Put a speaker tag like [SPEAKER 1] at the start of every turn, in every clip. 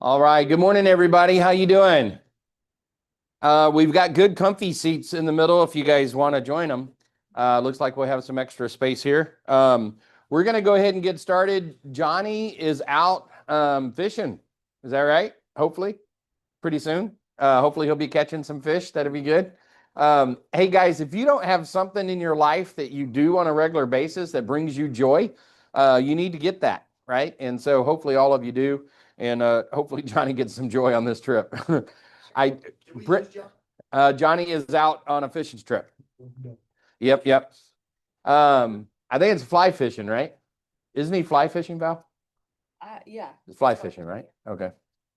[SPEAKER 1] All right. Good morning, everybody. How you doing? We've got good comfy seats in the middle if you guys want to join them. Looks like we'll have some extra space here. We're going to go ahead and get started. Johnny is out fishing. Is that right? Hopefully, pretty soon. Hopefully he'll be catching some fish. That'd be good. Hey guys, if you don't have something in your life that you do on a regular basis that brings you joy, you need to get that, right? And so hopefully all of you do. And hopefully Johnny gets some joy on this trip. I Johnny is out on a fishing trip. Yep. I think it's fly fishing, right? Isn't he fly fishing, Val?
[SPEAKER 2] Yeah.
[SPEAKER 1] It's fly fishing, right? Okay.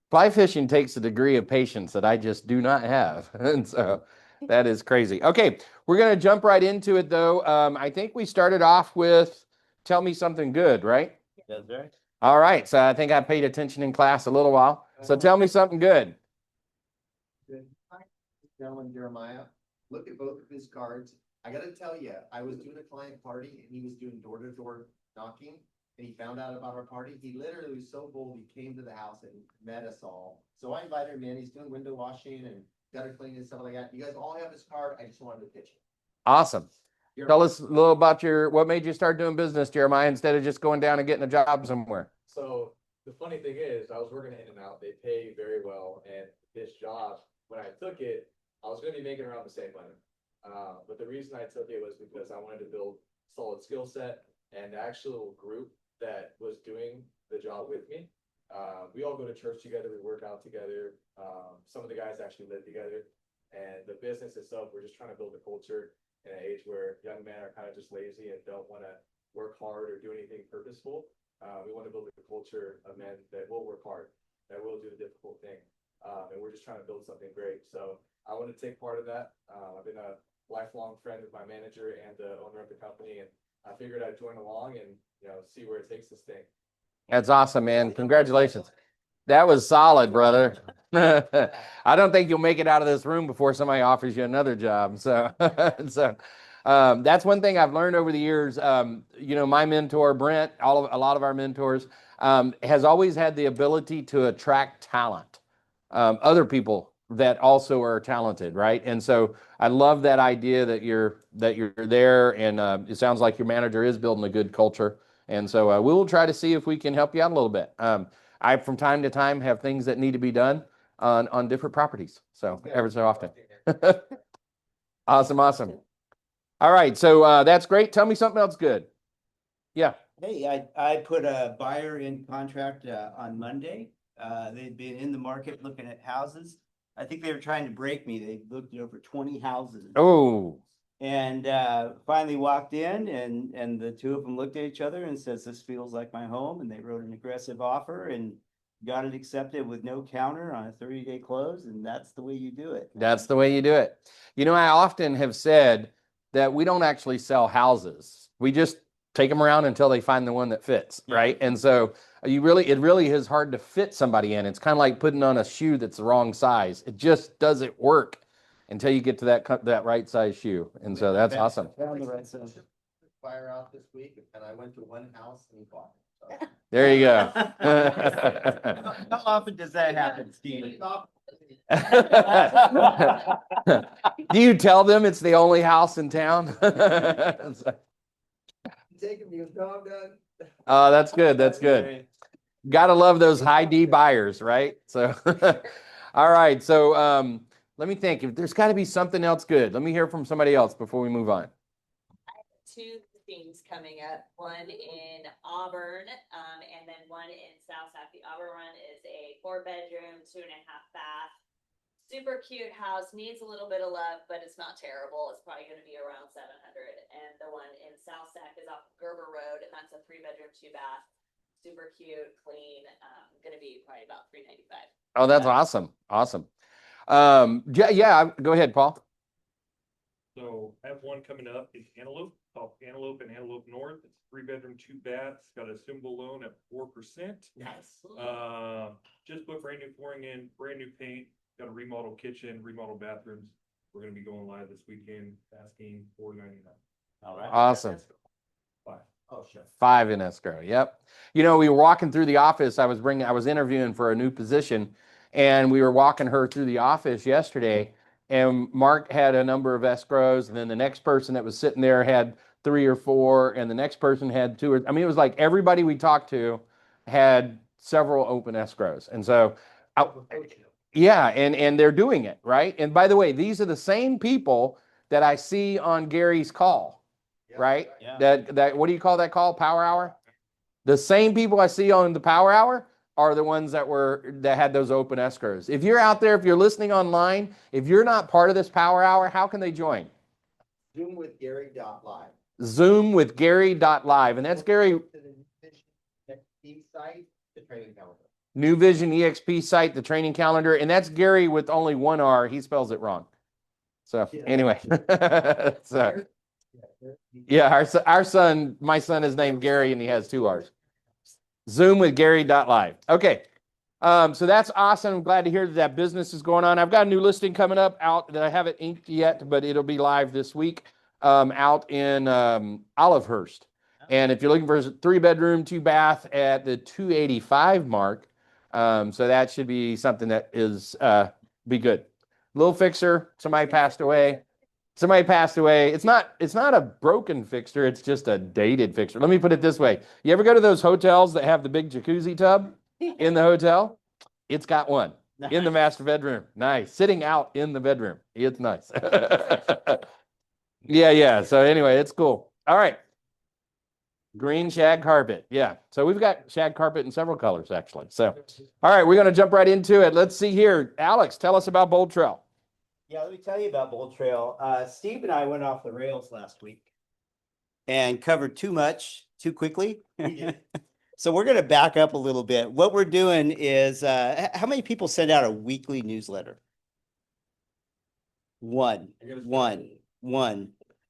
[SPEAKER 1] Fly fishing takes a degree of patience that I just do not have. And so that is crazy. Okay, we're going to jump right into it, though. I think we started off with tell me something good, right?
[SPEAKER 3] That's right.
[SPEAKER 1] All right. So I think I paid attention in class a little while. So tell me something good.
[SPEAKER 3] Gentleman Jeremiah, look at both of his cards. I got to tell you, I was doing a client party and he was doing door-to-door knocking and he found out about our party. He literally was so bold, he came to the house and met us all. So I invited him in. He's doing window washing and gutter cleaning and stuff like that. You guys all have his card. I just wanted to pitch it.
[SPEAKER 1] Awesome. Tell us a little about what made you start doing business, Jeremiah, instead of just going down and getting a job somewhere.
[SPEAKER 4] So the funny thing is, I was working in and out. They pay very well, and this job, when I took it, I was going to be making around the same money. But the reason I took it was because I wanted to build solid skill set, and the actual group that was doing the job with me, we all go to church together, we work out together. Some of the guys actually live together, and the business itself, we're just trying to build a culture in an age where young men are kind of just lazy and don't want to work hard or do anything purposeful. We want to build a culture of men that will work hard, that will do the difficult thing. And we're just trying to build something great. So I want to take part of that. I've been a lifelong friend with my manager and the owner of the company, and I figured I'd join along and see where it takes this thing.
[SPEAKER 1] That's awesome, man. Congratulations. That was solid, brother. I don't think you'll make it out of this room before somebody offers you another job. So, that's one thing I've learned over the years. My mentor, Brent, a lot of our mentors, has always had the ability to attract talent, other people that also are talented, right? And so I love that idea that you're there, and it sounds like your manager is building a good culture. And so we will try to see if we can help you out a little bit. I, from time to time, have things that need to be done on different properties. So every so often. Awesome. All right. So that's great. Tell me something else good. Yeah.
[SPEAKER 5] Hey, I put a buyer in contract on Monday. They'd been in the market looking at houses. I think they were trying to break me. They looked at over 20 houses.
[SPEAKER 1] Oh.
[SPEAKER 5] And finally walked in, and the two of them looked at each other and says, "This feels like my home." And they wrote an aggressive offer and got it accepted with no counter on a 30-day close. And that's the way you do it.
[SPEAKER 1] That's the way you do it. I often have said that we don't actually sell houses. We just take them around until they find the one that fits, right? And so it really is hard to fit somebody in. It's kind of like putting on a shoe that's the wrong size. It just doesn't work until you get to that right size shoe. And so that's awesome.
[SPEAKER 3] Fire out this week, and I went to one house and he bought it. So.
[SPEAKER 1] There you go.
[SPEAKER 5] How often does that happen, Steve?
[SPEAKER 1] Do you tell them it's the only house in town?
[SPEAKER 3] Taking me a dog done.
[SPEAKER 1] Oh, that's good. That's good. Gotta love those high D buyers, right? So, all right. So, let me think. If there's got to be something else good. Let me hear from somebody else before we move on.
[SPEAKER 2] I have two things coming up. One in Auburn, and then one in South Sac. The Auburn one is a 4-bedroom, 2.5 bath. Super cute house, needs a little bit of love, but it's not terrible. It's probably going to be around 700. And the one in South Sac is off Gerber Road, and that's a 3-bedroom, 2-bath. Super cute, clean. Going to be probably about $395.
[SPEAKER 1] Oh, that's awesome. Awesome. Yeah. Go ahead, Paul.
[SPEAKER 6] So I have one coming up in Antelope, called Antelope and Antelope North. It's 3-bedroom, 2 baths. Got a symbol loan at 4%.
[SPEAKER 2] Nice.
[SPEAKER 6] Just put brand new flooring in, brand new paint. Got a remodel kitchen, remodel bathrooms. We're going to be going live this weekend, asking $499.
[SPEAKER 5] All right.
[SPEAKER 1] Awesome.
[SPEAKER 3] Oh, sure.
[SPEAKER 1] 5 in escrow. Yep. You know, we were walking through the office. I was interviewing for a new position, and we were walking her through the office yesterday. And Mark had a number of escrows, and then the next person that was sitting there had 3 or 4, and the next person had 2 or I mean, it was like everybody we talked to had several open escrows. And so, yeah, and they're doing it, right? And by the way, these are the same people that I see on Gary's call,
[SPEAKER 3] Yeah.
[SPEAKER 1] right?
[SPEAKER 5] Yeah.
[SPEAKER 1] That what do you call that call? Power hour? The same people I see on the power hour are the ones that had those open escrows. If you're out there, if you're listening online, if you're not part of this power hour, how can they join?
[SPEAKER 3] Zoom with Gary.live.
[SPEAKER 1] Zoom with Gary.live. And that's Gary,
[SPEAKER 3] To the NextP site, the training calendar.
[SPEAKER 1] New Vision EXP site, the training calendar. And that's Gary with only 1 R. He spells it wrong. So anyway, so yeah, our son, my son is named Gary and he has 2 R's. Zoom with Gary.live. Okay. So that's awesome. I'm glad to hear that business is going on. I've got a new listing coming up out that I haven't inked yet, but it'll be live this week out in Olivehurst. And if you're looking for a 3-bedroom, 2-bath at the 285 mark, so that should be something that is be good. Little fixer, somebody passed away. Somebody passed away. It's not a broken fixture, it's just a dated fixture. Let me put it this way. You ever go to those hotels that have the big jacuzzi tub in the hotel? It's got one in the master bedroom. Nice. Sitting out in the bedroom. It's nice. Yeah. So anyway, it's cool. All right. Green shag carpet. Yeah. So we've got shag carpet in several colors, actually. So, all right, we're going to jump right into it. Let's see here. Alex, tell us about Bold Trail.
[SPEAKER 5] Yeah, let me tell you about Bold Trail. Steve and I went off the rails last week and covered too much too quickly. So we're going to back up a little bit. What we're doing is, how many people send out a weekly newsletter? One.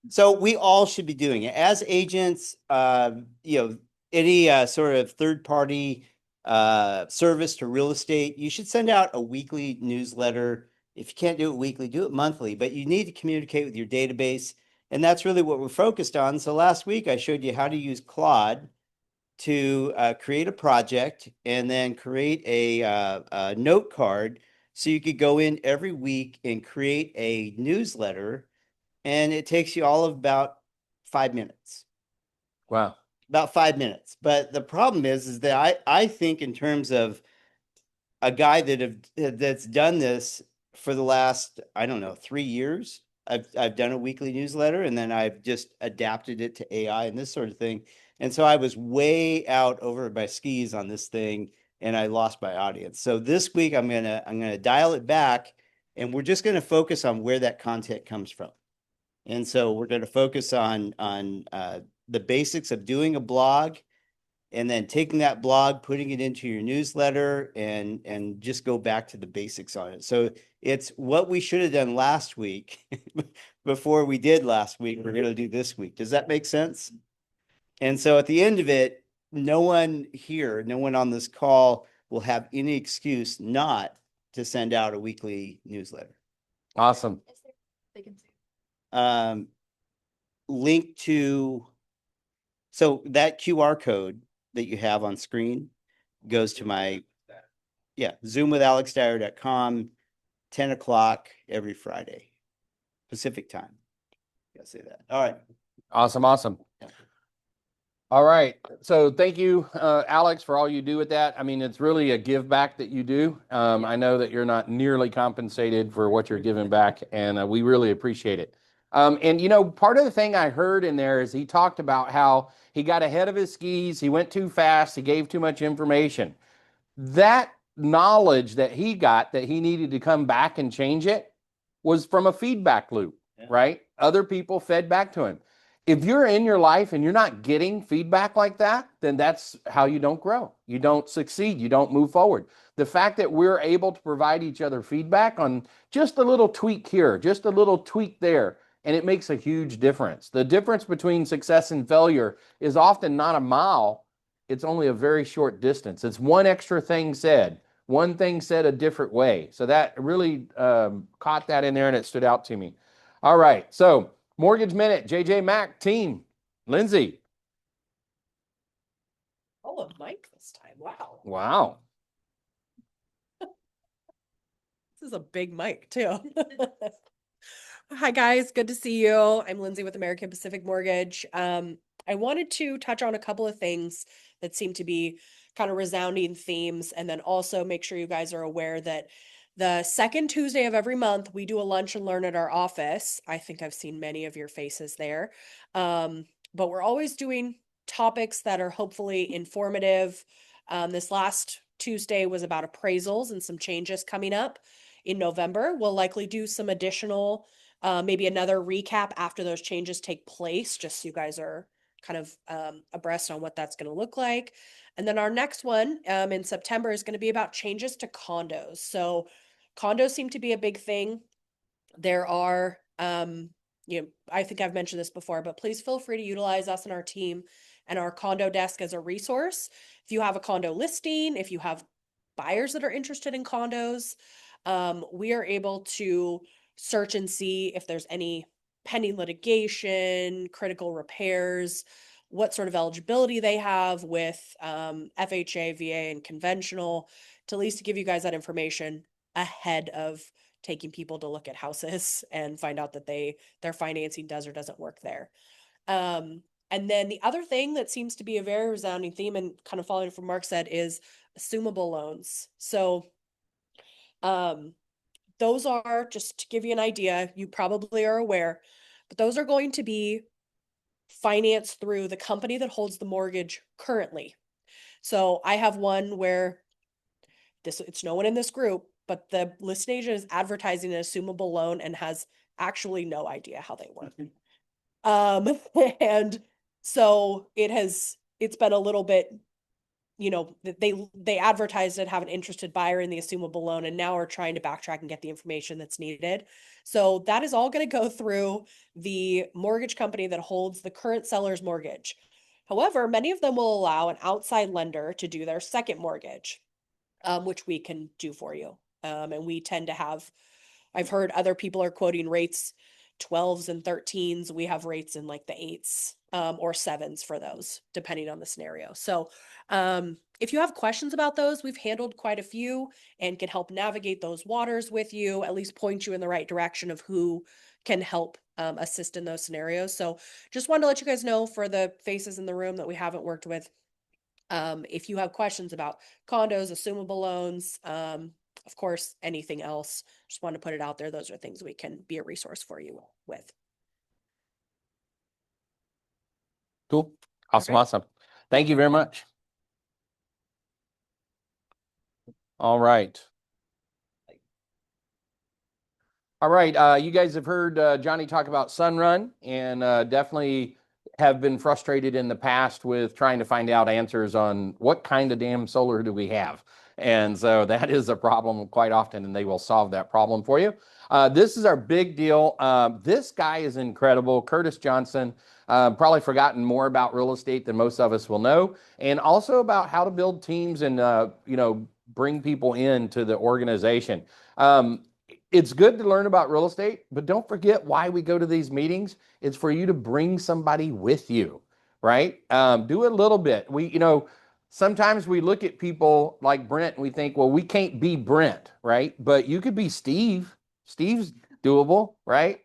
[SPEAKER 5] So we all should be doing it as agents. Any sort of third party service to real estate, you should send out a weekly newsletter. If you can't do it weekly, do it monthly, but you need to communicate with your database. And that's really what we're focused on. So last week I showed you how to use Claude to create a project and then create a note card so you could go in every week and create a newsletter. And it takes you all of about 5 minutes.
[SPEAKER 1] Wow.
[SPEAKER 5] About 5 minutes. But the problem is that I think in terms of a guy that's done this for the last, I don't know, 3 years. I've done a weekly newsletter and then I've just adapted it to AI and this sort of thing. And so I was way out over my skis on this thing and I lost my audience. So this week I'm gonna dial it back and we're just gonna focus on where that content comes from. And so we're going to focus on the basics of doing a blog and then taking that blog, putting it into your newsletter and just go back to the basics on it. So it's what we should have done last week before we did last week. We're going to do this week. Does that make sense? And so at the end of it, no one on this call will have any excuse not to send out a weekly newsletter.
[SPEAKER 1] Awesome.
[SPEAKER 5] Link to, so that QR code that you have on screen goes to my, zoomwithalexdyer.com, 10 o'clock every Friday, Pacific time. Gotta say that. All right.
[SPEAKER 1] Awesome. All right. So thank you, Alex, for all you do with that. I mean, it's really a give back that you do. I know that you're not nearly compensated for what you're giving back, and we really appreciate it. And, part of the thing I heard in there is he talked about how he got ahead of his skis. He went too fast. He gave too much information. That knowledge that he got that he needed to come back and change it was from a feedback loop, right? Other people fed back to him. If you're in your life and you're not getting feedback like that, then that's how you don't grow. You don't succeed. You don't move forward. The fact that we're able to provide each other feedback on just a little tweak here, just a little tweak there, and it makes a huge difference. The difference between success and failure is often not a mile. It's only a very short distance. It's one extra thing said, one thing said a different way. So that really caught that in there and it stood out to me. All right. So Mortgage Minute, JJ Mack team, Lindsay.
[SPEAKER 7] a mic this time. Wow.
[SPEAKER 1] Wow.
[SPEAKER 7] This is a big mic too. Hi guys, good to see you. I'm Lindsay with American Pacific Mortgage. I wanted to touch on a couple of things that seem to be kind of resounding themes, and then also make sure you guys are aware that the second Tuesday of every month, we do a lunch and learn at our office. I think I've seen many of your faces there. But we're always doing topics that are hopefully informative. This last Tuesday was about appraisals and some changes coming up in November. We'll likely do some additional, maybe another recap after those changes take place, just so you guys are kind of abreast on what that's going to look like. And then our next one in September is going to be about changes to condos. So condos seem to be a big thing. There are, I think I've mentioned this before, but please feel free to utilize us and our team and our condo desk as a resource. If you have a condo listing, if you have buyers that are interested in condos, we are able to search and see if there's any pending litigation, critical repairs, what sort of eligibility they have with FHA, VA, and conventional, to at least give you guys that information ahead of taking people to look at houses and find out that their financing does or doesn't work there. And then the other thing that seems to be a very resounding theme, and kind of following from Mark said, is assumable loans. So those are, just to give you an idea, you probably are aware, but those are going to be financed through the company that holds the mortgage currently. So I have one where it's no one in this group, but the listing agent is advertising an assumable loan and has actually no idea how they work. And so it's been a little bit, they advertised it, have an interested buyer in the assumable loan, and now are trying to backtrack and get the information that's needed. So that is all going to go through the mortgage company that holds the current seller's mortgage. However, many of them will allow an outside lender to do their second mortgage, which we can do for you. And we tend to have, I've heard other people are quoting rates 12s and 13s. We have rates in like the 8s or 7s for those, depending on the scenario. So if you have questions about those, we've handled quite a few and can help navigate those waters with you, at least point you in the right direction of who can help assist in those scenarios. So just wanted to let you guys know, for the faces in the room that we haven't worked with, if you have questions about condos, assumable loans, of course, anything else, just want to put it out there. Those are things we can be a resource for you with.
[SPEAKER 1] Cool. Awesome.
[SPEAKER 7] Okay.
[SPEAKER 1] Awesome. Thank you very much. All right. All right. You guys have heard Johnny talk about Sunrun, and definitely have been frustrated in the past with trying to find out answers on what kind of damn solar do we have. And so that is a problem quite often, and they will solve that problem for you. This is our big deal. This guy is incredible. Curtis Johnson, probably forgotten more about real estate than most of us will know, and also about how to build teams and, bring people into the organization. It's good to learn about real estate, but don't forget why we go to these meetings. It's for you to bring somebody with you, right? Do a little bit. Sometimes we look at people like Brent and we think, well, we can't be Brent, right? But you could be Steve. Steve's doable, right?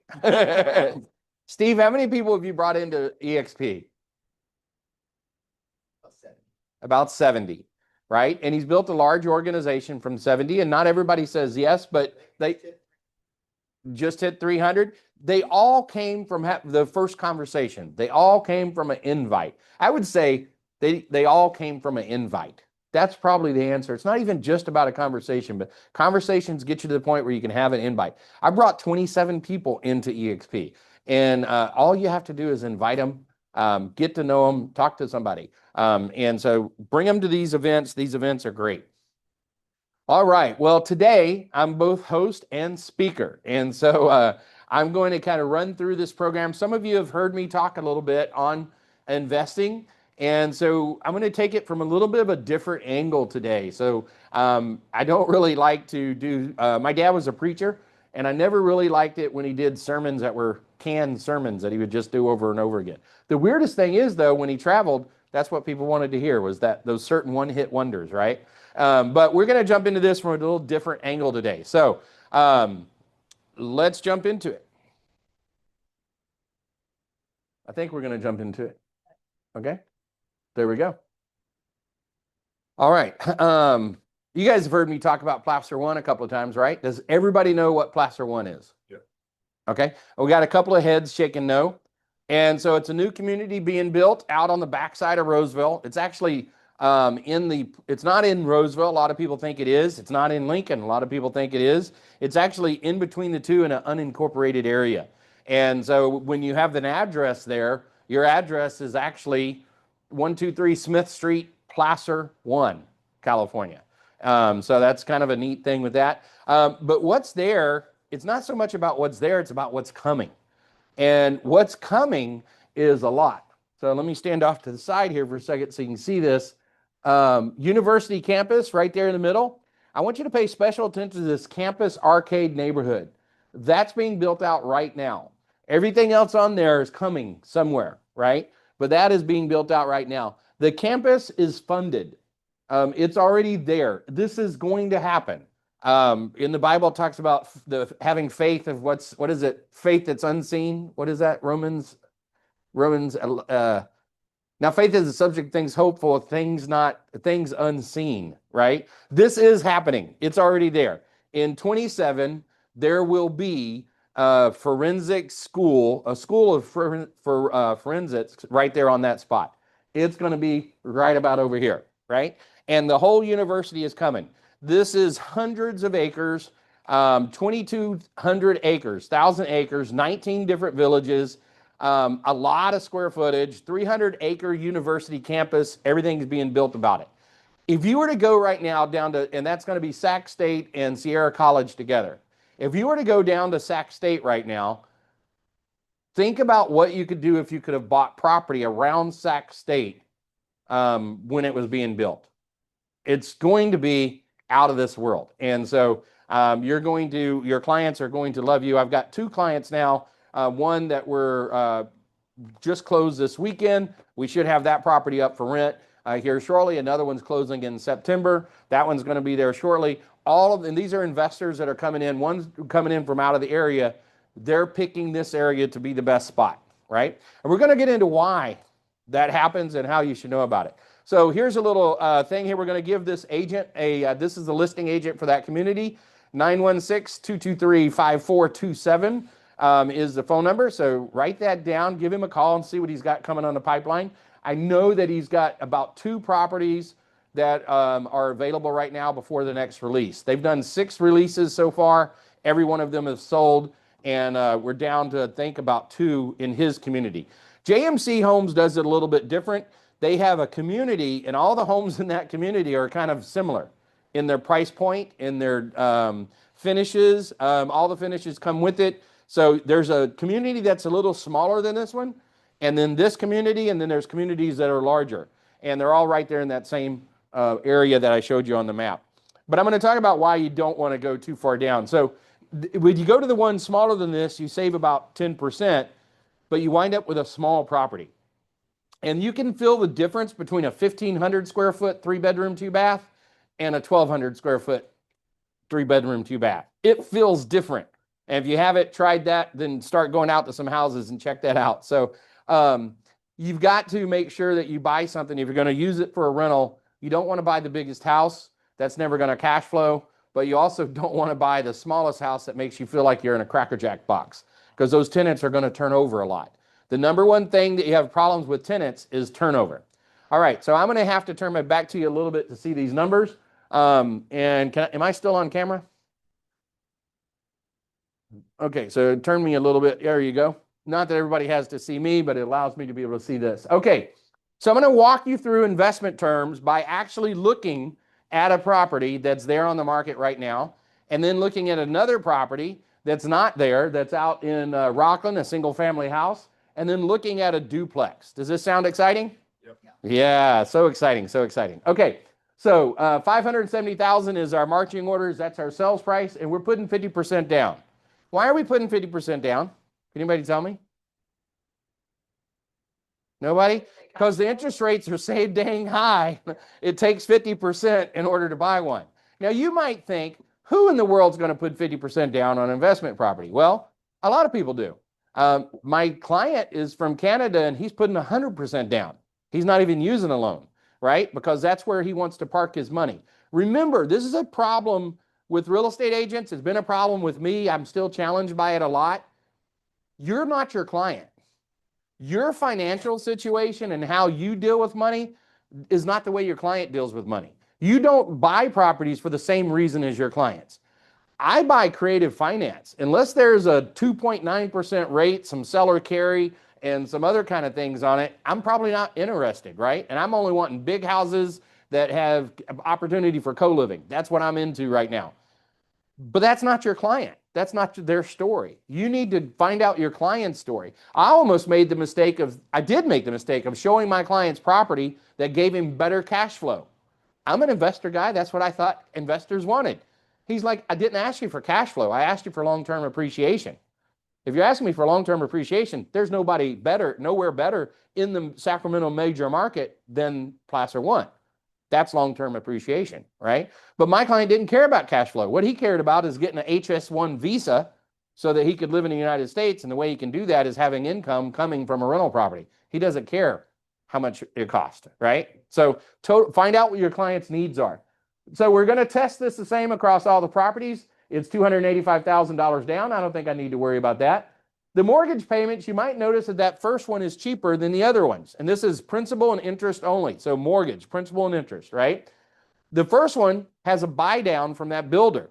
[SPEAKER 1] Steve, how many people have you brought into EXP? About 70, right? And he's built a large organization from 70, and not everybody says yes, but they just hit 300. They all came from the first conversation. They all came from an invite. I would say they all came from an invite. That's probably the answer. It's not even just about a conversation, but conversations get you to the point where you can have an invite. I brought 27 people into EXP, and all you have to do is invite them, get to know them, talk to somebody. And so bring them to these events. These events are great. All right. Well, today I'm both host and speaker. And so I'm going to kind of run through this program. Some of you have heard me talk a little bit on investing. And so I'm going to take it from a little bit of a different angle today. So I don't really like to do, my dad was a preacher, and I never really liked it when he did sermons that were canned sermons that he would just do over and over again. The weirdest thing is, though, when he traveled, That's what people wanted to hear, was that those certain one-hit wonders, right? But we're going to jump into this from a little different angle today. So let's jump into it. I think we're going to jump into it. Okay, there we go. All right. You guys have heard me talk about Placer One a couple of times, right? Does everybody know what Placer One is?
[SPEAKER 6] Yeah.
[SPEAKER 1] Okay. We got a couple of heads shaking no. And so it's a new community being built out on the backside of Roseville. It's actually it's not in Roseville. A lot of people think it is. It's not in Lincoln. A lot of people think it is. It's actually in between the two in an unincorporated area. And so when you have an address there, your address is actually 123 Smith Street, Placer 1, California. So that's kind of a neat thing with that. But what's there, it's not so much about what's there, it's about what's coming. And what's coming is a lot. So let me stand off to the side here for a second so you can see this. University campus right there in the middle. I want you to pay special attention to this campus arcade neighborhood. That's being built out right now. Everything else on there is coming somewhere, right? But that is being built out right now. The campus is funded. It's already there. This is going to happen. In the Bible, it talks about having faith of what is it? Faith that's unseen. What is that? Romans. Now faith is the subject of things hoped for, things unseen, right? This is happening. It's already there. In 27, there will be a forensic school, a school of forensics right there on that spot. It's going to be right about over here, right? And the whole university is coming. This is hundreds of acres, 2,200 acres, 1,000 acres, 19 different villages, a lot of square footage, 300-acre university campus. Everything's being built about it. If you were to go right now down to, and that's going to be Sac State and Sierra College together. If you were to go down to Sac State right now, think about what you could do if you could have bought property around Sac State when it was being built. It's going to be out of this world. And so your clients are going to love you. I've got two clients now, one that we're just closed this weekend. We should have that property up for rent here shortly. Another one's closing in September. That one's going to be there shortly. And these are investors that are coming in. One's coming in from out of the area. They're picking this area to be the best spot, right? And we're going to get into why that happens and how you should know about it. So here's a little thing here. We're going to give this agent this is the listing agent for that community. 916-223-5427 is the phone number. So write that down, give him a call and see what he's got coming on the pipeline. I know that he's got about 2 properties that are available right now before the next release. They've done 6 releases so far. Every one of them is sold, and we're down to, I think, about 2 in his community. JMC Homes does it a little bit different. They have a community, and all the homes in that community are kind of similar in their price point, in their finishes. All the finishes come with it. So there's a community that's a little smaller than this one, and then this community, and then there's communities that are larger. And they're all right there in that same area that I showed you on the map. But I'm going to talk about why you don't want to go too far down. So when you go to the one smaller than this, you save about 10%, but you wind up with a small property. And you can feel the difference between a 1,500 square foot, 3-bedroom, 2-bath, and a 1,200 square foot, 3-bedroom, 2-bath. It feels different. And if you haven't tried that, then start going out to some houses and check that out. So you've got to make sure that you buy something. If you're going to use it for a rental, you don't want to buy the biggest house. That's never going to cash flow. But you also don't want to buy the smallest house that makes you feel like you're in a Cracker Jack box, because those tenants are going to turn over a lot. The number one thing that you have problems with tenants is turnover. All right, so I'm going to have to turn my back to you a little bit to see these numbers. Am I still on camera? Okay, so turn me a little bit. There you go. Not that everybody has to see me, but it allows me to be able to see this. Okay, so I'm going to walk you through investment terms by actually looking at a property that's there on the market right now, and then looking at another property that's not there, that's out in Rockland, a single-family house, and then looking at a duplex. Does this sound exciting?
[SPEAKER 6] Yep.
[SPEAKER 1] Yeah, so exciting, so exciting. Okay, so $570,000 is our marching orders. That's our sales price, and we're putting 50% down. Why are we putting 50% down? Can anybody tell me? Nobody? Because the interest rates are so dang high, it takes 50% in order to buy one. Now, you might think, who in the world's going to put 50% down on investment property? Well, a lot of people do. My client is from Canada and he's putting 100% down. He's not even using a loan, right? Because that's where he wants to park his money. Remember, this is a problem with real estate agents. It's been a problem with me. I'm still challenged by it a lot. You're not your client. Your financial situation and how you deal with money is not the way your client deals with money. You don't buy properties for the same reason as your clients. I buy creative finance. Unless there's a 2.9% rate, some seller carry, and some other kind of things on it, I'm probably not interested, right? And I'm only wanting big houses that have opportunity for co-living. That's what I'm into right now. But that's not your client. That's not their story. You need to find out your client's story. I did make the mistake of showing my client's property that gave him better cash flow. I'm an investor guy. That's what I thought investors wanted. He's like, I didn't ask you for cash flow. I asked you for long-term appreciation. If you're asking me for long-term appreciation, there's nowhere better in the Sacramento major market than Placer One. That's long-term appreciation, right? But my client didn't care about cash flow. What he cared about is getting an HS1 visa so that he could live in the United States. And the way he can do that is having income coming from a rental property. He doesn't care how much it costs, right? So find out what your client's needs are. So we're going to test this the same across all the properties. It's $285,000 down. I don't think I need to worry about that. The mortgage payments, you might notice that first one is cheaper than the other ones. And this is principal and interest only. So mortgage, principal and interest, right? The first one has a buy down from that builder.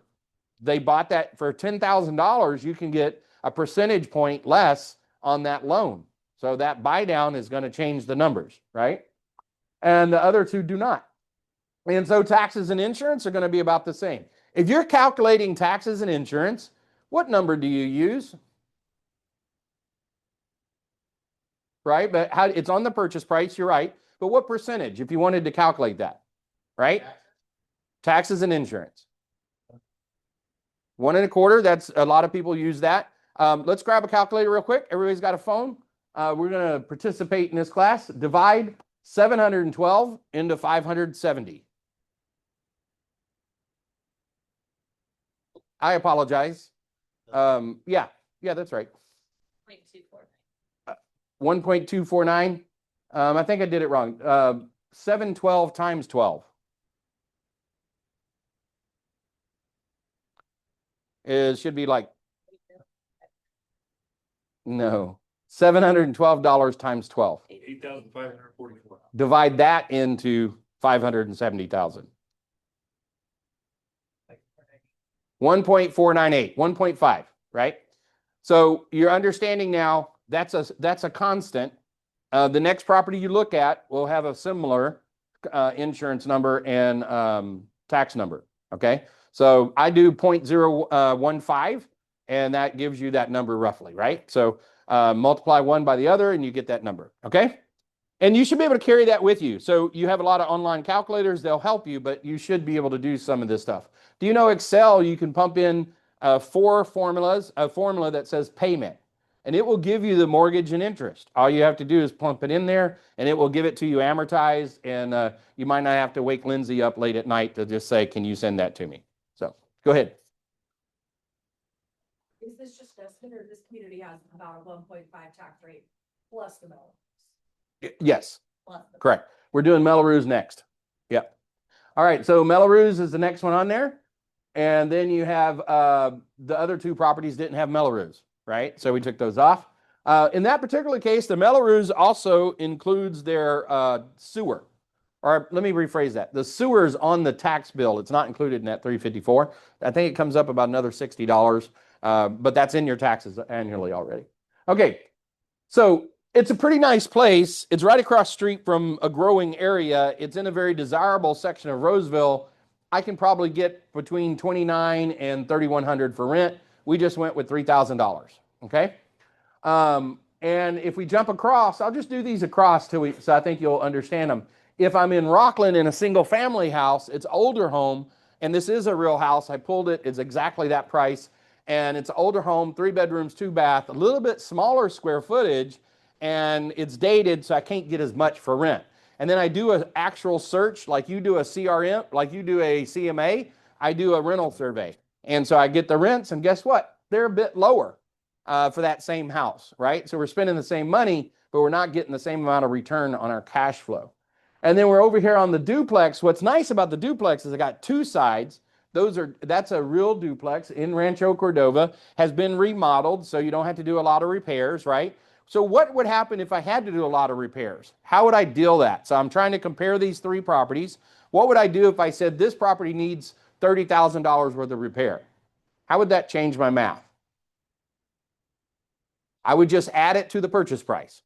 [SPEAKER 1] They bought that for $10,000. You can get a percentage point less on that loan. So that buy down is going to change the numbers, right? And the other two do not. And so taxes and insurance are going to be about the same. If you're calculating taxes and insurance, what number do you use? Right? But it's on the purchase price, you're right. But what percentage if you wanted to calculate that? Right? Taxes and insurance. 1.25, that's a lot of people use that. Let's grab a calculator real quick. Everybody's got a phone. We're going to participate in this class. Divide 712 into 570. I apologize. Yeah, that's right. 1.249. I think I did it wrong. 712 times 12. It should be like, no, $712 times 12.
[SPEAKER 6] 8,544.
[SPEAKER 1] Divide that into 570,000. 1.498, 1.5, right? So you're understanding now that's a constant. The next property you look at will have a similar insurance number and tax number, okay? So I do 0.015, and that gives you that number roughly, right? So multiply one by the other, and you get that number, okay? And you should be able to carry that with you. So you have a lot of online calculators. They'll help you, but you should be able to do some of this stuff. Do you know Excel, you can pump in 4 formulas, a formula that says payment, and it will give you the mortgage and interest. All you have to do is plump it in there, and it will give it to you amortized, and you might not have to wake Lindsay up late at night to just say, can you send that to me? So go ahead.
[SPEAKER 8] Is this just estimate, or this community has about a 1.5 tax rate plus the middle?
[SPEAKER 1] Yes, correct. We're doing Melrose next. Yep. All right, so Melrose is the next one on there. And then you have the other two properties didn't have Melrose, right? So we took those off. In that particular case, the Melrose also includes their sewer. Or let me rephrase that. The sewer is on the tax bill. It's not included in that $354. I think it comes up about another $60, but that's in your taxes annually already. Okay, so it's a pretty nice place. It's right across the street from a growing area. It's in a very desirable section of Roseville. I can probably get between $2,900 and $3,100 for rent. We just went with $3,000, okay? And if we jump across, I'll just do these across so I think you'll understand them. If I'm in Rockland in a single family house, it's older home, and this is a real house. I pulled it, it's exactly that price. And it's an older home, 3 bedrooms, 2 bath, a little bit smaller square footage, and it's dated, so I can't get as much for rent. And then I do an actual search, like you do a CRM, like you do a CMA, I do a rental survey. And so I get the rents, and guess what? They're a bit lower for that same house, right? So we're spending the same money, but we're not getting the same amount of return on our cash flow. And then we're over here on the duplex. What's nice about the duplex is I got two sides. That's a real duplex in Rancho Cordova, has been remodeled, so you don't have to do a lot of repairs, right? So what would happen if I had to do a lot of repairs? How would I deal that? So I'm trying to compare these three properties. What would I do if I said this property needs $30,000 worth of repair? How would that change my math? I would just add it to the purchase price.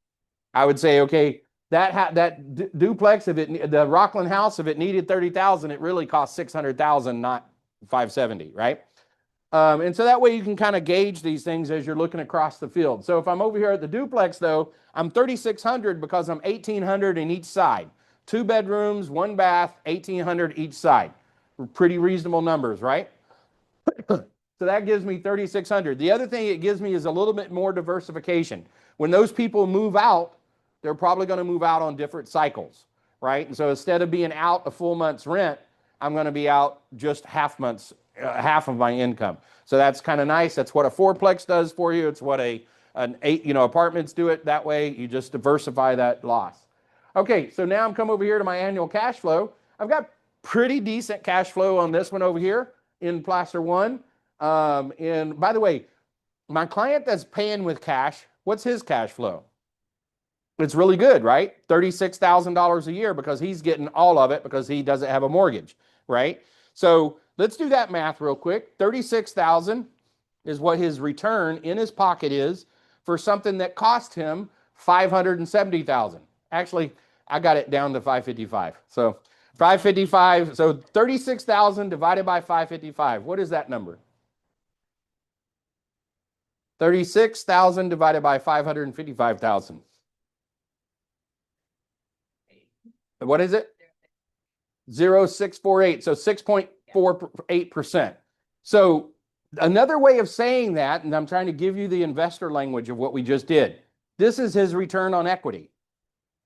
[SPEAKER 1] I would say, okay, that duplex, the Rockland house, if it needed 30,000, it really cost 600,000, not 570, right? And so that way you can kind of gauge these things as you're looking across the field. So if I'm over here at the duplex, though, I'm 3,600 because I'm 1,800 in each side. 2 bedrooms, 1 bath, 1,800 each side. Pretty reasonable numbers, right? So that gives me 3,600. The other thing it gives me is a little bit more diversification. When those people move out, they're probably going to move out on different cycles, right? And so instead of being out a full month's rent, I'm going to be out just half of my income. So that's kind of nice. That's what a fourplex does for you. It's what apartments do it that way. You just diversify that loss. Okay, so now I'm come over here to my annual cash flow. I've got pretty decent cash flow on this one over here in Placer One. And by the way, my client that's paying with cash, what's his cash flow? It's really good, right? $36,000 a year because he's getting all of it because he doesn't have a mortgage, right? So let's do that math real quick. 36,000 is what his return in his pocket is for something that cost him 570,000. Actually, I got it down to 555. So 555, so 36,000 divided by 555. What is that number? 36,000 divided by 555,000. What is it? 0.648. So 6.48%. So another way of saying that, and I'm trying to give you the investor language of what we just did. This is his return on equity.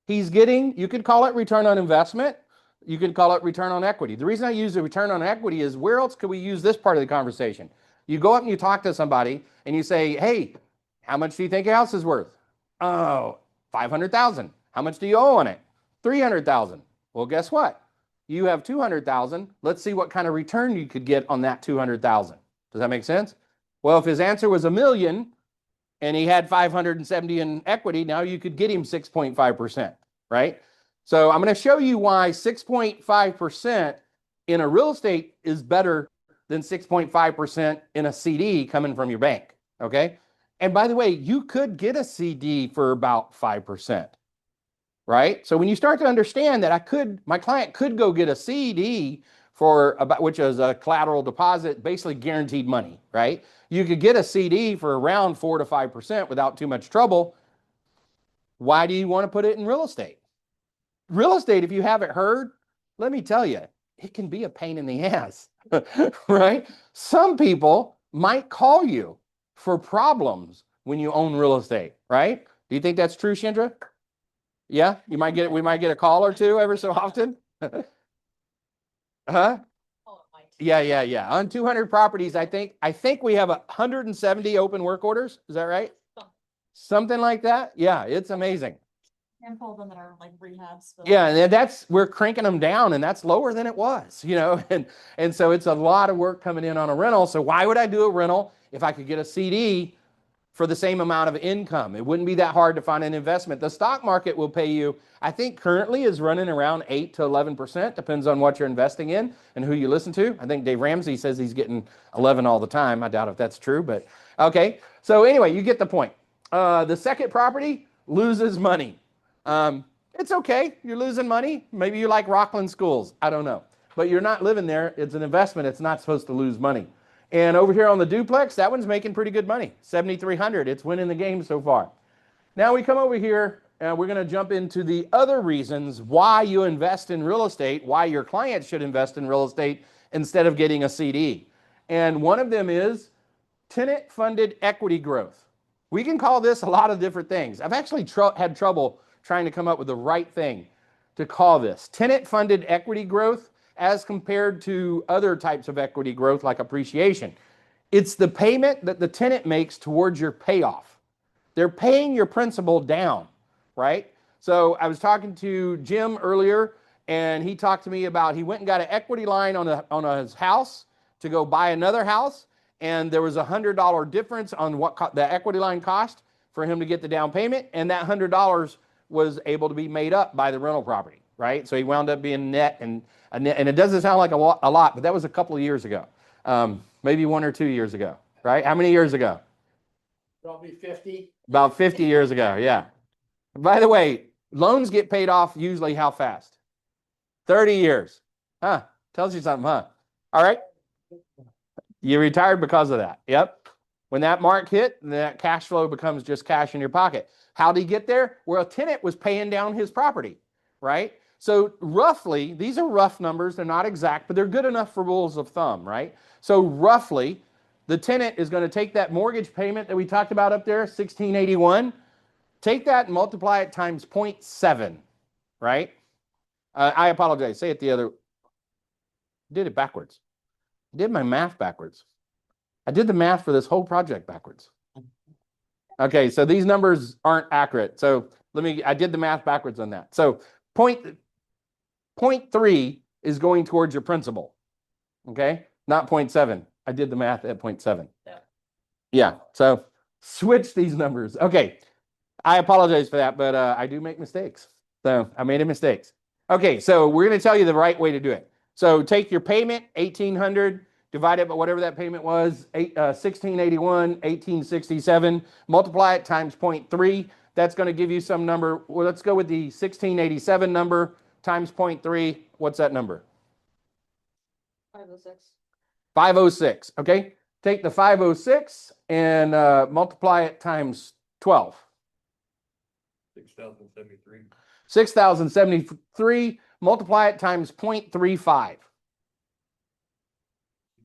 [SPEAKER 1] He's getting, you could call it return on investment. You could call it return on equity. The reason I use the return on equity is where else could we use this part of the conversation? You go up and you talk to somebody and you say, hey, how much do you think your house is worth? Oh, 500,000. How much do you owe on it? 300,000. Well, guess what? You have 200,000. Let's see what kind of return you could get on that 200,000. Does that make sense? Well, if his answer was $1 million and he had 570 in equity, now you could get him 6.5%, right? So I'm going to show you why 6.5% in a real estate is better than 6.5% in a CD coming from your bank, okay? And by the way, you could get a CD for about 5%. Right? So when you start to understand that my client could go get a CD which is a collateral deposit, basically guaranteed money, right? You could get a CD for around 4 to 5% without too much trouble. Why do you want to put it in real estate? Real estate, if you haven't heard, let me tell you, it can be a pain in the ass, right? Some people might call you for problems when you own real estate, right? Do you think that's true, Shindra? Yeah, we might get a call or two every so often. Huh? Yeah. On 200 properties, I think we have 170 open work orders. Is that right? Something like that. Yeah, it's amazing.
[SPEAKER 8] Handful of them that are like rehabs.
[SPEAKER 1] Yeah, and we're cranking them down, and that's lower than it was, and so it's a lot of work coming in on a rental. So why would I do a rental if I could get a CD for the same amount of income? It wouldn't be that hard to find an investment. The stock market will pay you, I think currently is running around 8 to 11%, depends on what you're investing in and who you listen to. I think Dave Ramsey says he's getting 11 all the time. I doubt if that's true, but okay. So anyway, you get the point. The second property loses money. It's okay. You're losing money. Maybe you like Rockland schools. I don't know. But you're not living there. It's an investment. It's not supposed to lose money. And over here on the duplex, that one's making pretty good money, 7,300. It's winning the game so far. Now we come over here and we're going to jump into the other reasons why you invest in real estate, why your client should invest in real estate instead of getting a CD. And one of them is tenant-funded equity growth. We can call this a lot of different things. I've actually had trouble trying to come up with the right thing to call this. Tenant funded equity growth as compared to other types of equity growth like appreciation. It's the payment that the tenant makes towards your payoff. They're paying your principal down, right? So I was talking to Jim earlier, and he talked to me about he went and got an equity line on his house to go buy another house, and there was $100 difference on what the equity line cost for him to get the down payment, and that $100 was able to be made up by the rental property, right? So he wound up being net, and it doesn't sound like a lot, but that was a couple of years ago, maybe 1 or 2 years ago, right? How many years ago?
[SPEAKER 3] Probably 50.
[SPEAKER 1] About 50 years ago, yeah. By the way, loans get paid off usually how fast? 30 years. Huh, tells you something, huh? All right. You retired because of that. Yep. When that mark hit, that cash flow becomes just cash in your pocket. How did he get there? Well, a tenant was paying down his property, right? So roughly, these are rough numbers. They're not exact, but they're good enough for rules of thumb, right? So roughly, the tenant is going to take that mortgage payment that we talked about up there, $1,681, take that and multiply it times 0.7, right? I apologize. Say it the other. Did it backwards. I did my math backwards. I did the math for this whole project backwards. Okay, so these numbers aren't accurate. So I did the math backwards on that. So point 0.3 is going towards your principal. Okay, not 0.7. I did the math at 0.7. Yeah, so switch these numbers. Okay, I apologize for that, but I do make mistakes. So I made mistakes. Okay, so we're going to tell you the right way to do it. So take your payment, $1,800, divide it by whatever that payment was, $1,681, $1,867, multiply it times 0.3. That's going to give you some number. Well, let's go with the $1,687 number times 0.3. What's that number?
[SPEAKER 2] 506.
[SPEAKER 1] 506. Okay, take the 506 and multiply it times 12.
[SPEAKER 6] 6,073.
[SPEAKER 1] 6,073, multiply it times 0.35.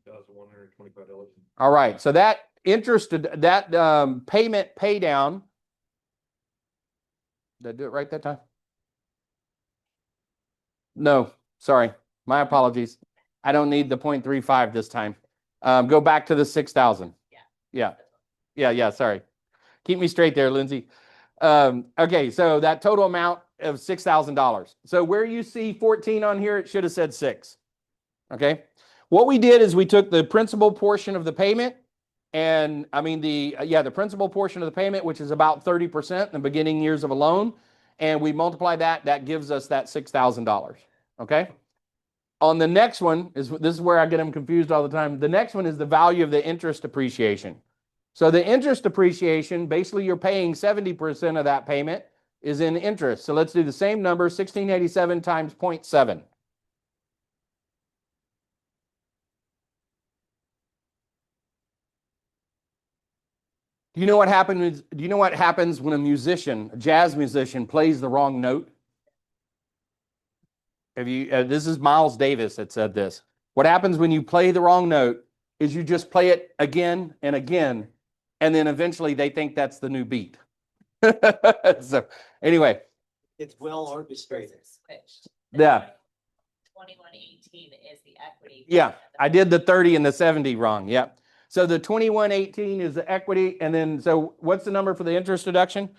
[SPEAKER 6] $2,125.
[SPEAKER 1] All right, so that interest, that payment pay down, did I do it right that time? No, sorry, my apologies. I don't need the 0.35 this time. Go back to the 6,000. Yeah, sorry. Keep me straight there, Lindsay. Okay, so that total amount of $6,000. So where you see 14 on here, it should have said 6. Okay. What we did is we took the principal portion of the payment, and the principal portion of the payment, which is about 30% in the beginning years of a loan, and we multiply that. That gives us that $6,000. Okay. On the next one this is where I get them confused all the time. The next one is the value of the interest appreciation. So the interest appreciation, basically you're paying 70% of that payment is in interest. So let's do the same number, 1687 times 0.7. Do you know what happens when a jazz musician plays the wrong note? This is Miles Davis that said this. What happens when you play the wrong note is you just play it again and again, and then eventually they think that's the new beat. So anyway,
[SPEAKER 5] It's well orchestrated.
[SPEAKER 2] Switched.
[SPEAKER 1] Yeah.
[SPEAKER 2] 2118 is the equity.
[SPEAKER 1] Yeah, I did the 30 and the 70 wrong. Yeah. So the 2118 is the equity, and then so what's the number for the interest deduction?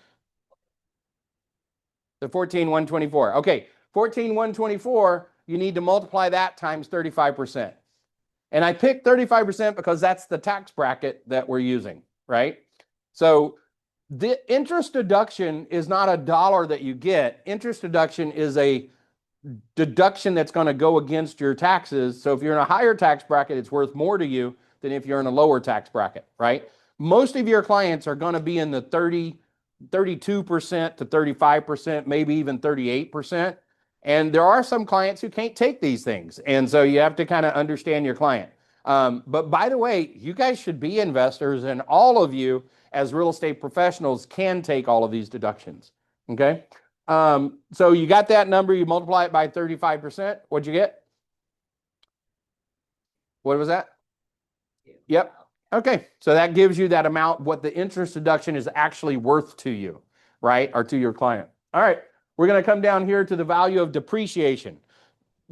[SPEAKER 1] The 14,124. Okay, 14,124, you need to multiply that times 35%. And I picked 35% because that's the tax bracket that we're using, right? So the interest deduction is not a dollar that you get. Interest deduction is a deduction that's going to go against your taxes. So if you're in a higher tax bracket, it's worth more to you than if you're in a lower tax bracket, right? Most of your clients are going to be in the 32% to 35%, maybe even 38%. And there are some clients who can't take these things. And so you have to kind of understand your client. But by the way, you guys should be investors, and all of you as real estate professionals can take all of these deductions. Okay. So you got that number, you multiply it by 35%. What'd you get? What was that? Yep. Okay, so that gives you that amount, what the interest deduction is actually worth to you, right? Or to your client. All right, we're going to come down here to the value of depreciation.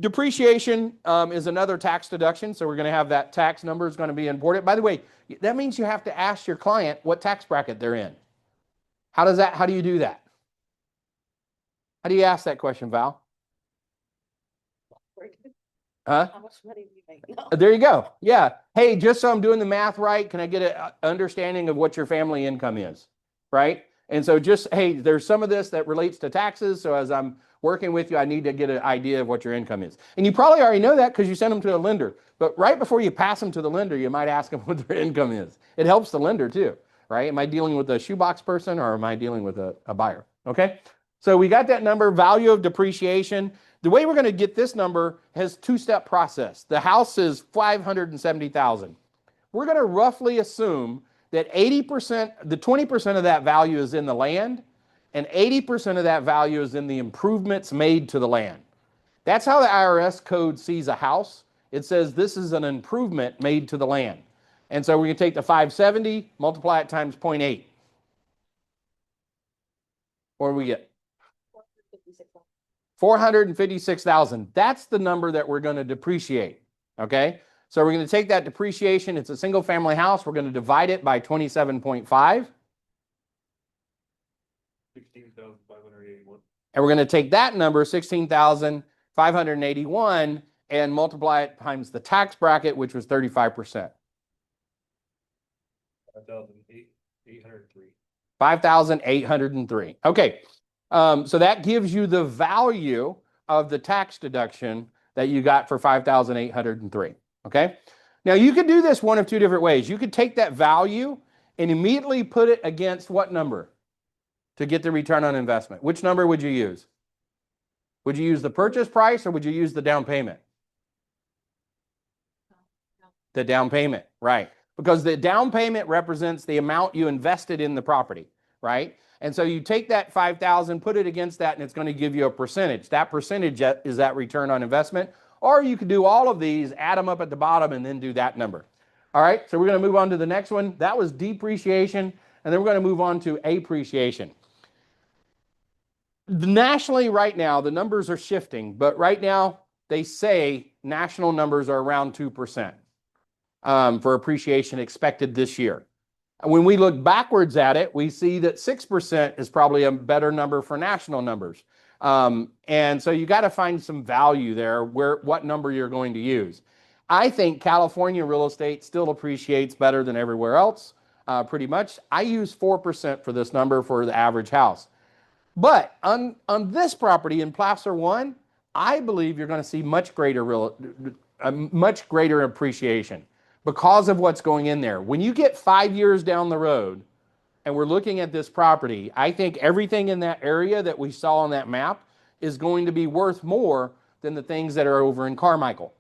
[SPEAKER 1] Depreciation is another tax deduction, so we're going to have that tax number is going to be important. By the way, that means you have to ask your client what tax bracket they're in. How do you do that? How do you ask that question, Val? Huh?
[SPEAKER 7] How much money do you make? No.
[SPEAKER 1] There you go. Yeah. Hey, just so I'm doing the math right, can I get an understanding of what your family income is? Right? And so just, hey, there's some of this that relates to taxes. So as I'm working with you, I need to get an idea of what your income is. And you probably already know that because you sent them to a lender. But right before you pass them to the lender, you might ask them what their income is. It helps the lender too, right? Am I dealing with a shoebox person or am I dealing with a buyer? Okay. So we got that number, value of depreciation. The way we're going to get this number has two-step process. The house is $570,000. We're going to roughly assume that 80%, the 20% of that value is in the land, and 80% of that value is in the improvements made to the land. That's how the IRS code sees a house. It says this is an improvement made to the land. And so we're going to take the 570, multiply it times 0.8. What do we get? 456,000. That's the number that we're going to depreciate. Okay. So we're going to take that depreciation. It's a single family house. We're going to divide it by 27.5.
[SPEAKER 6] 16,581.
[SPEAKER 1] And we're going to take that number, 16,581, and multiply it times the tax bracket, which was 35%.
[SPEAKER 6] 5,803.
[SPEAKER 1] 5,803. Okay. So that gives you the value of the tax deduction that you got for 5,803. Okay. Now you could do this one of two different ways. You could take that value and immediately put it against what number to get the return on investment? Which number would you use? Would you use the purchase price or would you use the down payment? The down payment, right? Because the down payment represents the amount you invested in the property, right? And so you take that 5,000, put it against that, and it's going to give you a percentage. That percentage is that return on investment. Or you could do all of these, add them up at the bottom, and then do that number. All right, so we're going to move on to the next one. That was depreciation, and then we're going to move on to appreciation. Nationally, right now, the numbers are shifting, but right now, they say national numbers are around 2% for appreciation expected this year. When we look backwards at it, we see that 6% is probably a better number for national numbers. And so you got to find some value there, what number you're going to use. I think California real estate still appreciates better than everywhere else, pretty much. I use 4% for this number for the average house. But on this property in Placer 1, I believe you're going to see much greater appreciation because of what's going in there. When you get 5 years down the road and we're looking at this property, I think everything in that area that we saw on that map is going to be worth more than the things that are over in Carmichael.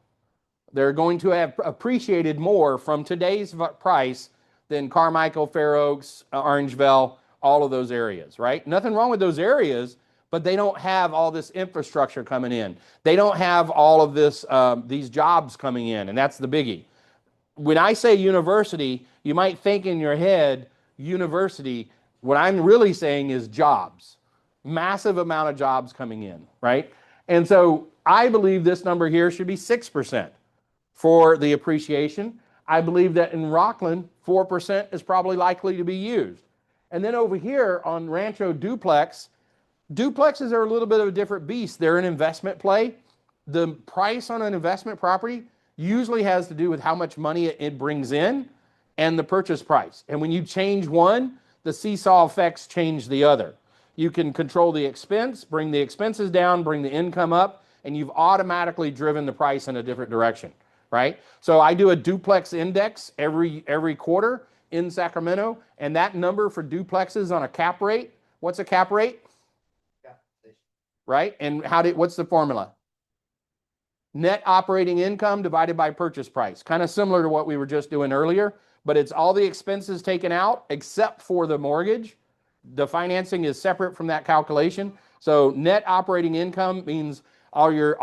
[SPEAKER 1] They're going to have appreciated more from today's price than Carmichael, Fair Oaks, Orangeville, all of those areas, right? Nothing wrong with those areas, but they don't have all this infrastructure coming in. They don't have all of this, these jobs coming in, and that's the biggie. When I say university, you might think in your head, university. What I'm really saying is jobs. Massive amount of jobs coming in, right? And so I believe this number here should be 6% for the appreciation. I believe that in Rockland, 4% is probably likely to be used. And then over here on Rancho Duplex, duplexes are a little bit of a different beast. They're an investment play. The price on an investment property usually has to do with how much money it brings in and the purchase price. And when you change one, the seesaw effects change the other. You can control the expense, bring the expenses down, bring the income up, and you've automatically driven the price in a different direction, right? So I do a duplex index every quarter in Sacramento, and that number for duplexes on a cap rate, what's a cap rate? Right? And what's the formula? Net operating income divided by purchase price. Kind of similar to what we were just doing earlier, but it's all the expenses taken out except for the mortgage. The financing is separate from that calculation. So net operating income means all your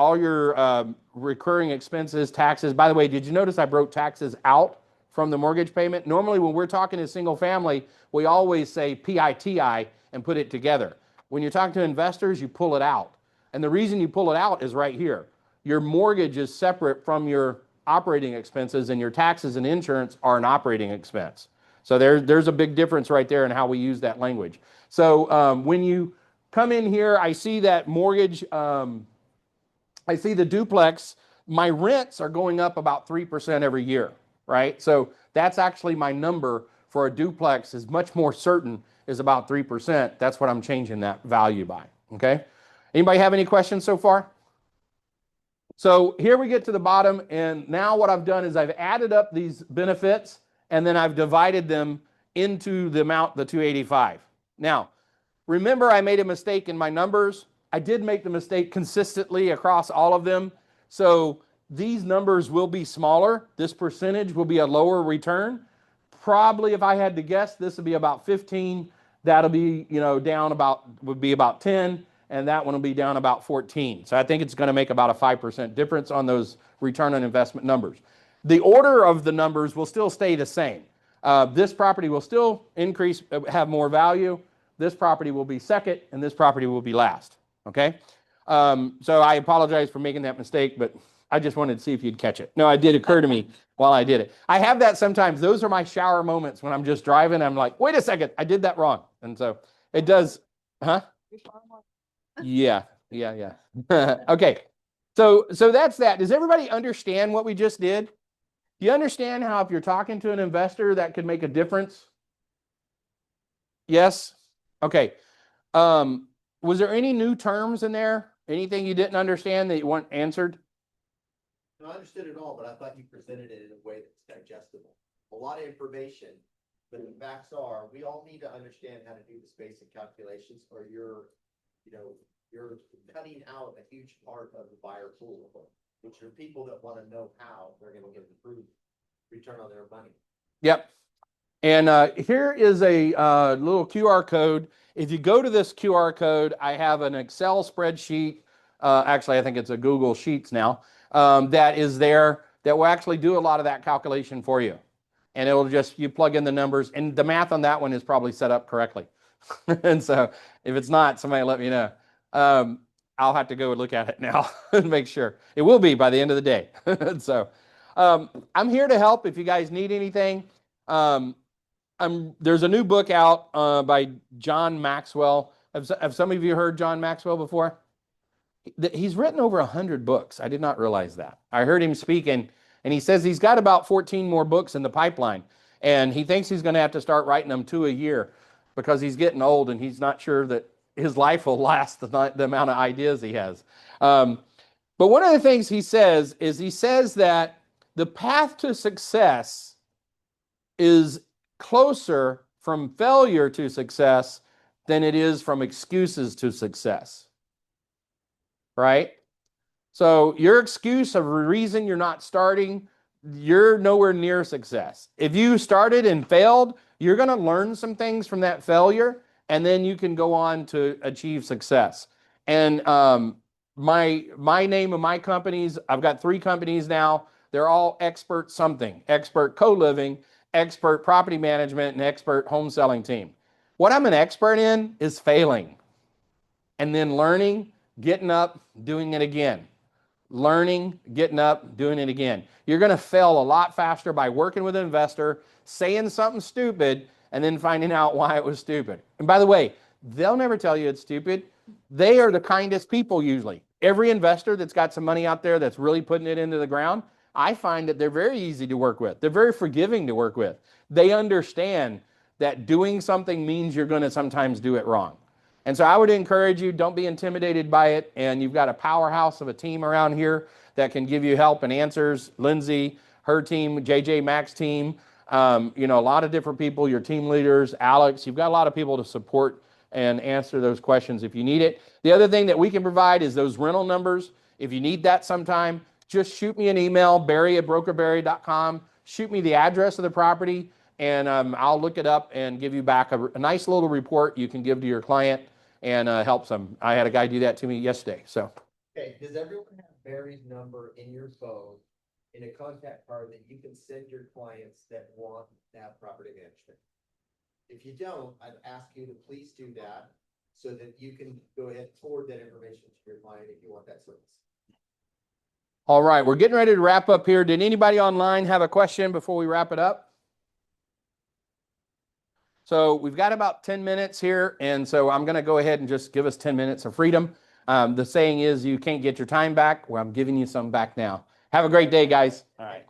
[SPEAKER 1] recurring expenses, taxes. By the way, did you notice I broke taxes out from the mortgage payment. Normally, when we're talking to single family, we always say PITI and put it together. When you're talking to investors, you pull it out. And the reason you pull it out is right here. Your mortgage is separate from your operating expenses, and your taxes and insurance are an operating expense. So there's a big difference right there in how we use that language. So when you come in here, I see that mortgage, I see the duplex, my rents are going up about 3% every year, right? So that's actually my number for a duplex is much more certain is about 3%. That's what I'm changing that value by, okay? Anybody have any questions so far? So here we get to the bottom, and now what I've done is I've added up these benefits, and then I've divided them into the amount, the 285. Now, remember I made a mistake in my numbers. I did make the mistake consistently across all of them. So these numbers will be smaller. This percentage will be a lower return. Probably if I had to guess, this would be about 15. That'll be, down about, would be about 10. And that one will be down about 14. So I think it's going to make about a 5% difference on those return on investment numbers. The order of the numbers will still stay the same. This property will still increase, have more value. This property will be second, and this property will be last. Okay? So I apologize for making that mistake, but I just wanted to see if you'd catch it. No, it did occur to me while I did it. I have that sometimes. Those are my shower moments when I'm just driving. I'm like, wait a second, I did that wrong. And so it does, huh? Yeah. Okay. So that's that. Does everybody understand what we just did? Do you understand how if you're talking to an investor that could make a difference? Yes? Okay. Was there any new terms in there? Anything you didn't understand that you want answered?
[SPEAKER 3] No, I understood it all, but I thought you presented it in a way that's digestible. A lot of information, but the facts are, we all need to understand how to do this basic calculations, or you're cutting out a huge part of the buyer pool, which are people that want to know how they're going to get improved return on their money.
[SPEAKER 1] Yep. And here is a little QR code. If you go to this QR code, I have an Excel spreadsheet. Actually, I think it's a Google Sheets now. That is there that will actually do a lot of that calculation for you. And it'll just, you plug in the numbers, and the math on that one is probably set up correctly. And so if it's not, somebody let me know. I'll have to go and look at it now and make sure. It will be by the end of the day. So I'm here to help if you guys need anything. There's a new book out by John Maxwell. Have some of you heard John Maxwell before? He's written over 100 books. I did not realize that. I heard him speaking, and he says he's got about 14 more books in the pipeline, and he thinks he's going to have to start writing them 2 a year because he's getting old, and he's not sure that his life will last the amount of ideas he has. But one of the things he says is that the path to success is closer from failure to success than it is from excuses to success. Right? So your excuse of a reason you're not starting, you're nowhere near success. If you started and failed, you're going to learn some things from that failure, and then you can go on to achieve success. And my name of my companies, I've got 3 companies now. They're all expert something: expert co-living, expert property management, and expert home selling team. What I'm an expert in is failing and then learning, getting up, doing it again. Learning, getting up, doing it again. You're going to fail a lot faster by working with an investor, saying something stupid, and then finding out why it was stupid. And by the way, they'll never tell you it's stupid. They are the kindest people usually. Every investor that's got some money out there that's really putting it into the ground, I find that they're very easy to work with. They're very forgiving to work with. They understand that doing something means you're going to sometimes do it wrong. And so I would encourage you, don't be intimidated by it. And you've got a powerhouse of a team around here that can give you help and answers. Lindsay, her team, JJ Mack's team, a lot of different people, your team leaders, Alex, you've got a lot of people to support and answer those questions if you need it. The other thing that we can provide is those rental numbers. If you need that sometime, just shoot me an email, barry@brokerbarry.com. Shoot me the address of the property, and I'll look it up and give you back a nice little report you can give to your client and help them. I had a guy do that to me yesterday. So
[SPEAKER 3] Okay, does everyone have Barry's number in your phone in a contact card that you can send your clients that want to have property management. If you don't, I'd ask you to please do that so that you can go ahead and forward that information to your client if you want that service.
[SPEAKER 1] All right, we're getting ready to wrap up here. Did anybody online have a question before we wrap it up? So we've got about 10 minutes here, and so I'm going to go ahead and just give us 10 minutes of freedom. The saying is you can't get your time back. Well, I'm giving you some back now. Have a great day, guys.
[SPEAKER 5] All right.